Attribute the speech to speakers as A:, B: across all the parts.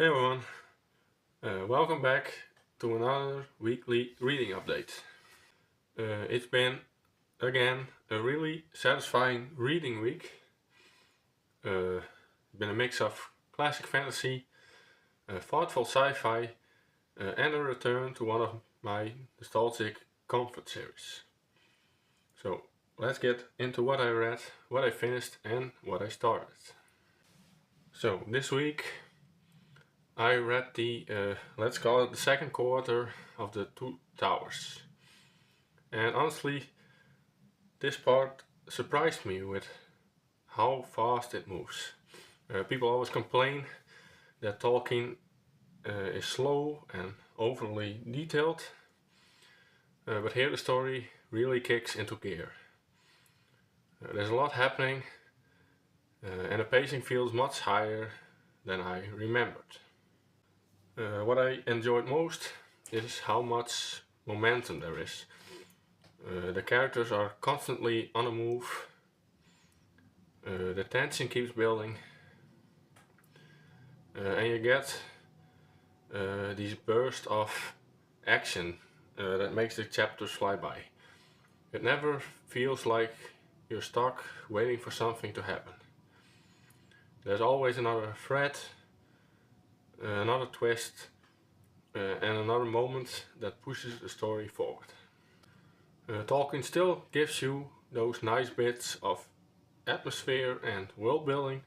A: Hey everyone, welcome back to another weekly reading update. It's been again a really satisfying reading week. It's been a mix of classic fantasy, thoughtful sci-fi, and a return to one of my nostalgic comfort series. So let's get into what I read, what I finished, and what I started. So this week I read let's call it the second quarter of the Two Towers. And honestly, this part surprised me with how fast it moves. People always complain that Tolkien is slow and overly detailed, but here the story really kicks into gear. There's a lot happening, and the pacing feels much higher than I remembered. What I enjoyed most is how much momentum there is. The characters are constantly on the move, the tension keeps building, and you get these bursts of action that makes the chapters fly by. It never feels like you're stuck waiting for something to happen. There's always another thread, another twist, and another moment that pushes the story forward. Tolkien still gives you those nice bits of atmosphere and world building,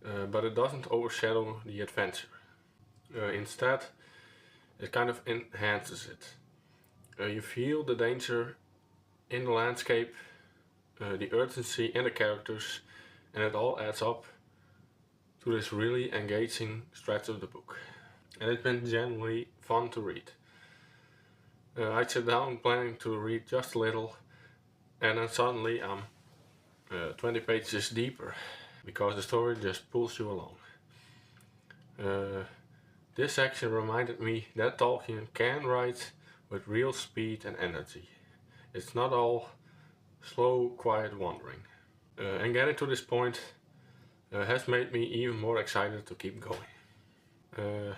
A: but it doesn't overshadow the adventure. Instead, it kind of enhances it. You feel the danger in the landscape, the urgency in the characters, and it all adds up to this really engaging stretch of the book. And it's been genuinely fun to read. I sit down planning to read just a little, and then suddenly I'm 20 pages deeper because the story just pulls you along. This section reminded me that Tolkien can write with real speed and energy. It's not all slow, quiet wandering. And getting to this point has made me even more excited to keep going.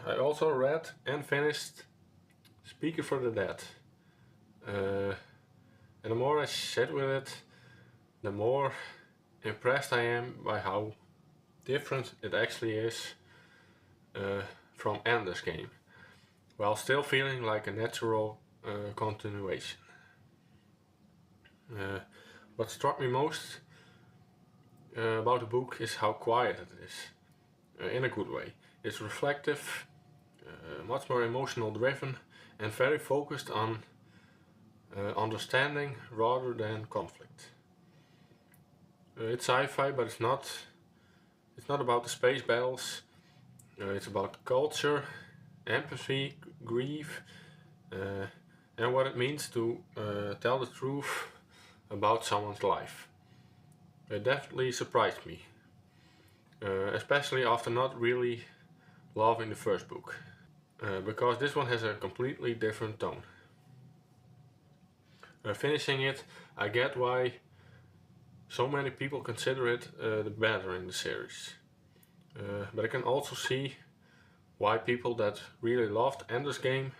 A: I also read and finished Speaker for the Dead. And the more I sit with it, the more impressed I am by how different it actually is from Ender's Game, while still feeling like a natural continuation. What struck me most about the book is how quiet it is, in a good way. It's reflective, much more emotional driven, and very focused on understanding rather than conflict. It's sci-fi, but it's not. It's not about the space battles. It's about culture, empathy, grief, and what it means to tell the truth about someone's life. It definitely surprised me, especially after not really loving the first book, because this one has a completely different tone. Finishing it, I get why so many people consider it the better in the series. But I can also see why people that really loved Ender's Game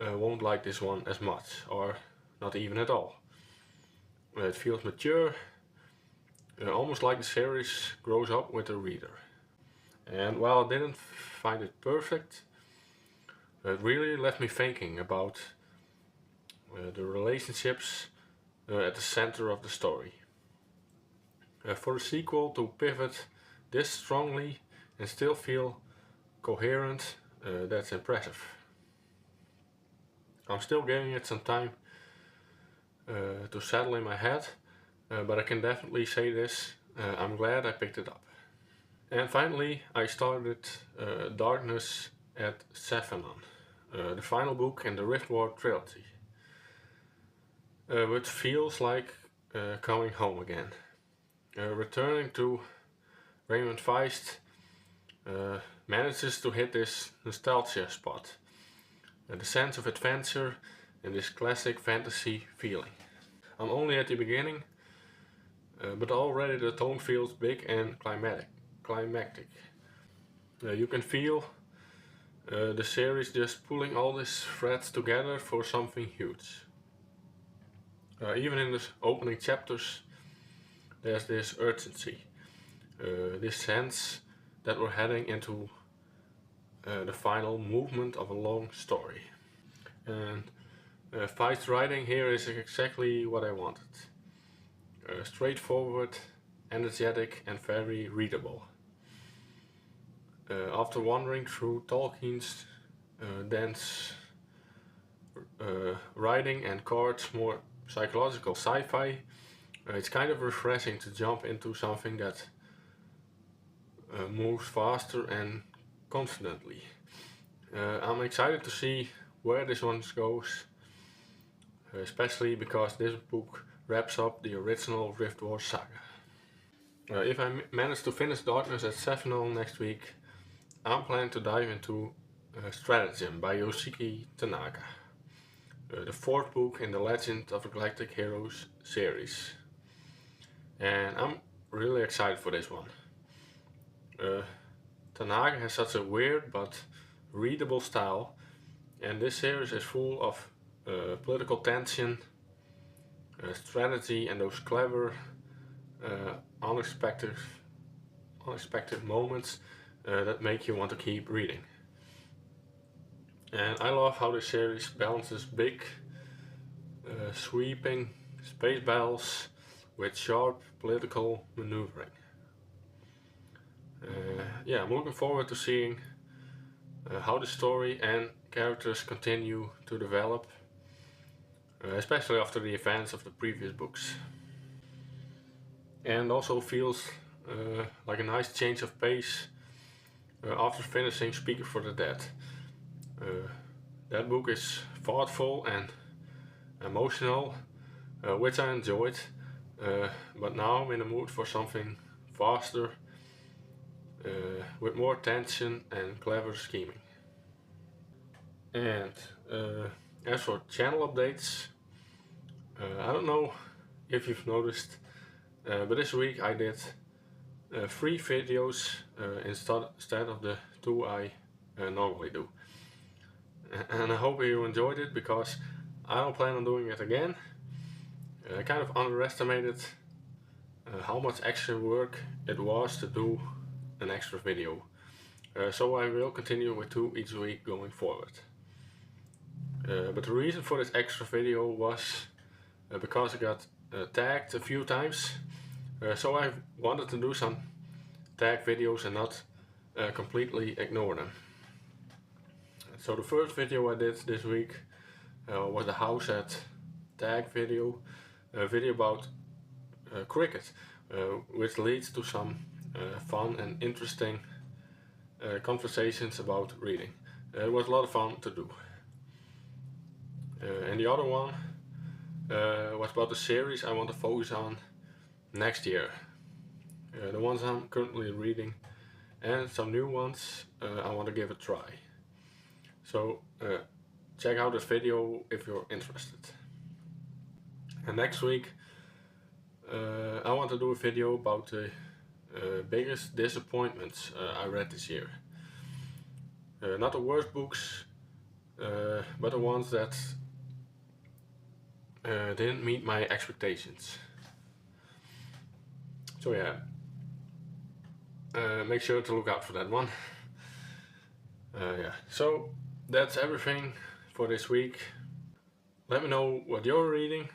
A: won't like this one as much, or not even at all. It feels mature, almost like the series grows up with the reader. And while I didn't find it perfect, it really left me thinking about the relationships at the center of the story. For a sequel to pivot this strongly and still feel coherent, that's impressive. I'm still giving it some time to settle in my head, but I can definitely say this, I'm glad I picked it up. And finally, I started Darkness at Sethanon, the final book in the Riftward trilogy, which feels like coming home again. Returning to Raymond Feist manages to hit this nostalgia spot, the sense of adventure and this classic fantasy feeling. I'm only at the beginning, but already the tone feels big and climactic. You can feel the series just pulling all these threads together for something huge. Even in the opening chapters, there's this urgency, this sense that we're heading into the final movement of a long story. And Feist's writing here is exactly what I wanted. Straightforward, energetic and very readable. After wandering through Tolkien's dense writing and Card's more psychological sci-fi, it's kind of refreshing to jump into something that moves faster and confidently. I'm excited to see where this one goes, especially because this book wraps up the original Rift Wars saga. If I manage to finish Darkness at Sethanon next week, I'm planning to dive into Stratagem by Yoshiki Tanaka, the fourth book in the Legend of the Galactic Heroes series. And I'm really excited for this one. Tanaka has such a weird but readable style, and this series is full of political tension, strategy and those clever, unexpected moments that make you want to keep reading. And I love how the series balances big, sweeping space battles with sharp political maneuvering. Yeah, I'm looking forward to seeing how the story and characters continue to develop, especially after the events of the previous books. And also feels like a nice change of pace after finishing Speaker for the Dead. That book is thoughtful and emotional, which I enjoyed, but now I'm in the mood for something faster, with more tension and clever scheming. And as for channel updates, I don't know if you've noticed, but this week I did 3 videos instead of the 2 I normally do. And I hope you enjoyed it, because I don't plan on doing it again. I kind of underestimated how much extra work it was to do an extra video. So I will continue with 2 each week going forward. But the reason for this extra video was because I got tagged a few times. So I wanted to do some tag videos and not completely ignore them. So the first video I did this week was the house at tag video, a video about cricket, which leads to some fun and interesting conversations about reading. It was a lot of fun to do. And the other one was about the series I want to focus on next year. The ones I'm currently reading, and some new ones I want to give a try. So check out this video if you're interested. And next week I want to do a video about the biggest disappointments I read this year. Not the worst books, but the ones that didn't meet my expectations. So yeah, make sure to look out for that one. Yeah, so that's everything for this week. Let me know what you're reading,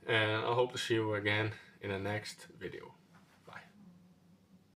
A: and I hope to see you again in the next video.